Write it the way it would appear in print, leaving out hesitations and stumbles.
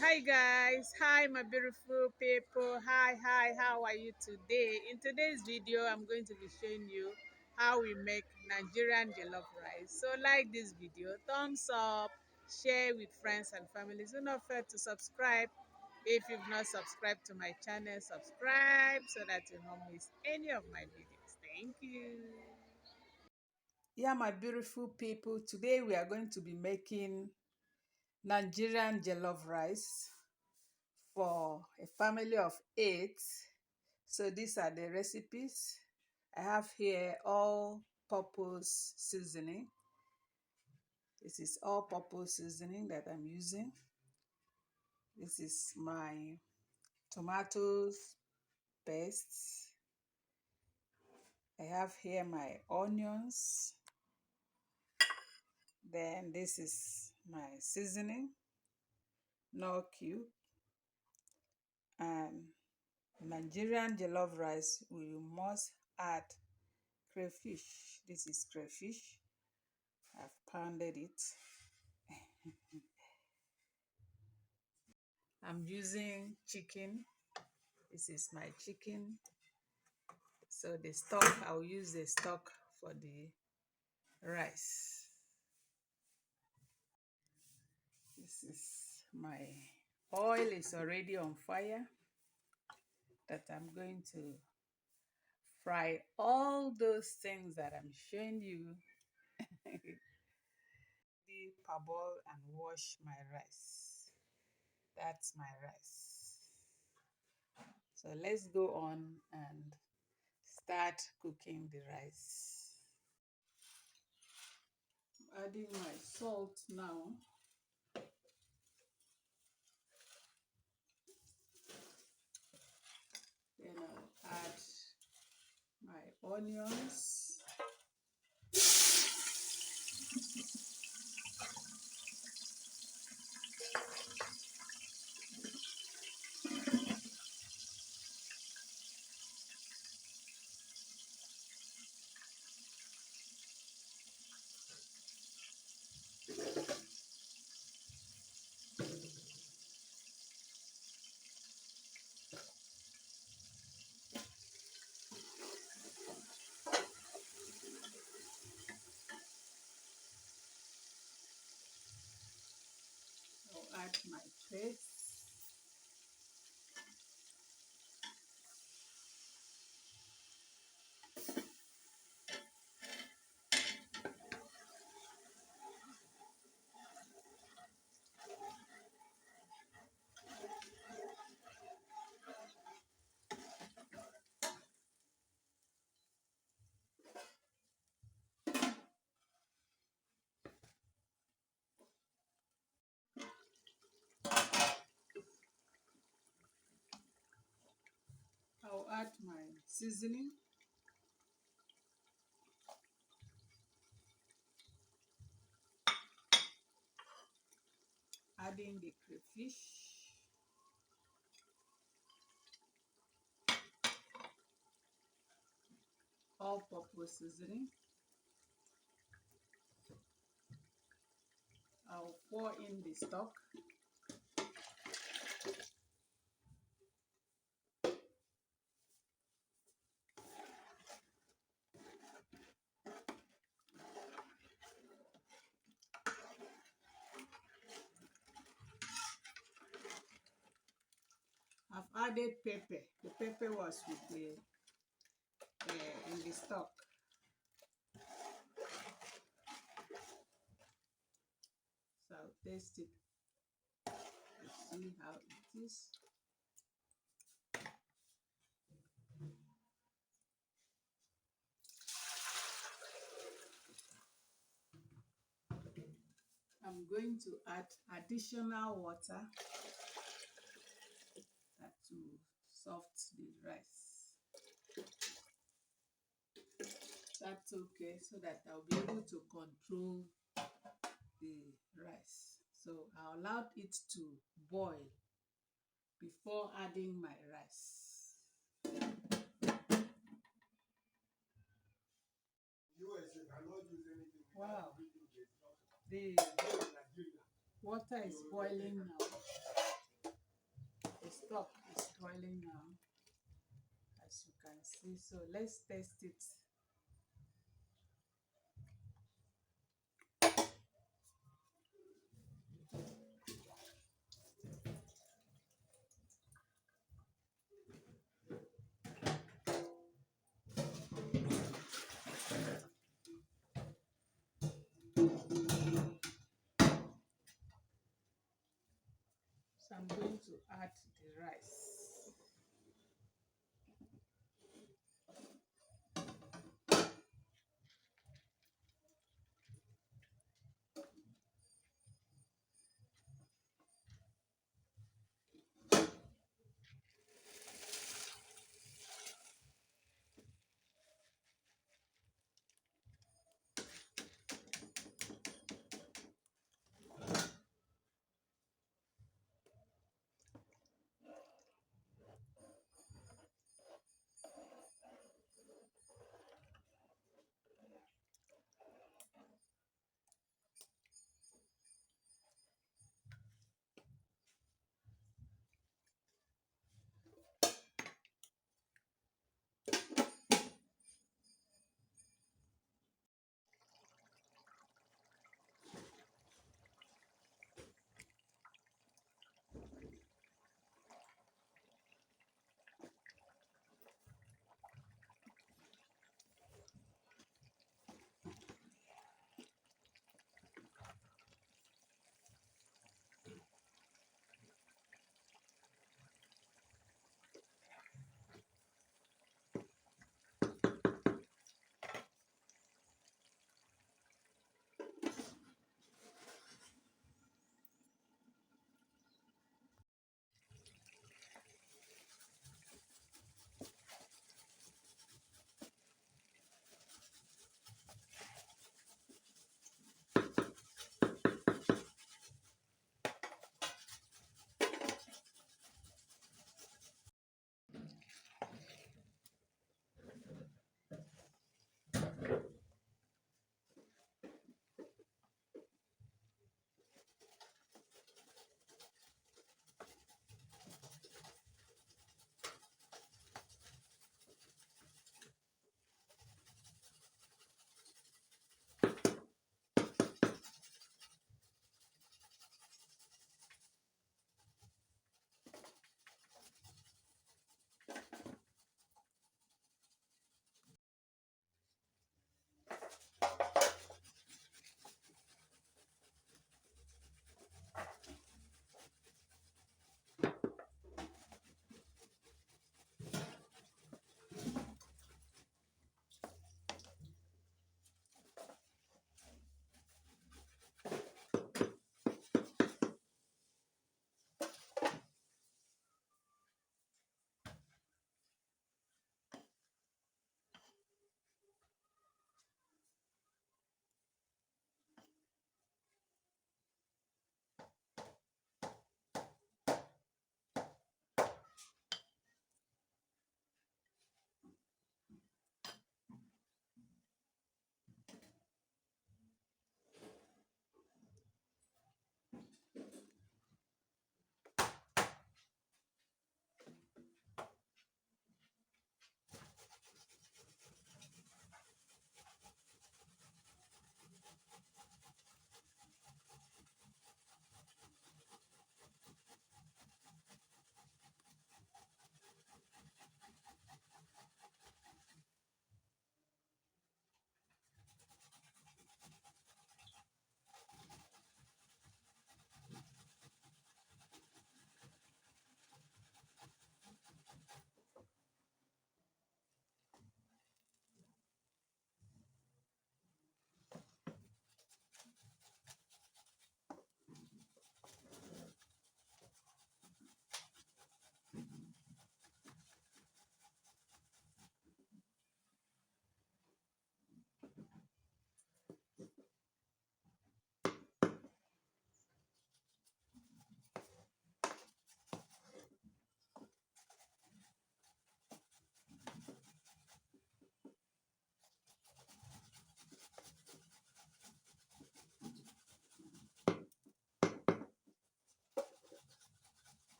Hi guys, hi my beautiful people. Hi, how are you today? In today's video, I'm going to be showing you how we make Nigerian jollof rice. So like this video, thumbs up, share with friends and families. Do not forget to subscribe. If you've not subscribed to my channel, subscribe so that you don't miss any of my videos. Thank you. Yeah, my beautiful people, today we are going to be making Nigerian jollof rice for a family of 8. So these are the recipes. I have here all-purpose seasoning. This is all-purpose seasoning that I'm using. This is my tomatoes paste. I have here my onions. Then this is my seasoning, no cube. And Nigerian jollof rice, we must add crayfish. This is crayfish. I've pounded it. I'm using chicken. This is my chicken. So the stock, I'll use the stock for the rice. This is my oil is already on fire that I'm going to fry all those things that I'm showing you. The parboil and wash my rice. That's my rice. So let's go on and start cooking the rice. Adding my salt now. Then I'll add my onions. I'll add my paste. I'll add my seasoning. Adding the crayfish. All-purpose seasoning. I'll pour in the stock. I've added pepper. The pepper was with the in the stock. So I'll taste it to see how it is. I'm going to add additional water that will soft the rice. That's okay, so that I'll be able to control the rice. So I allowed it to boil before adding my rice. Wow, the water is boiling now. stock is boiling now, as you can see. So let's test it. So I'm going to add the rice.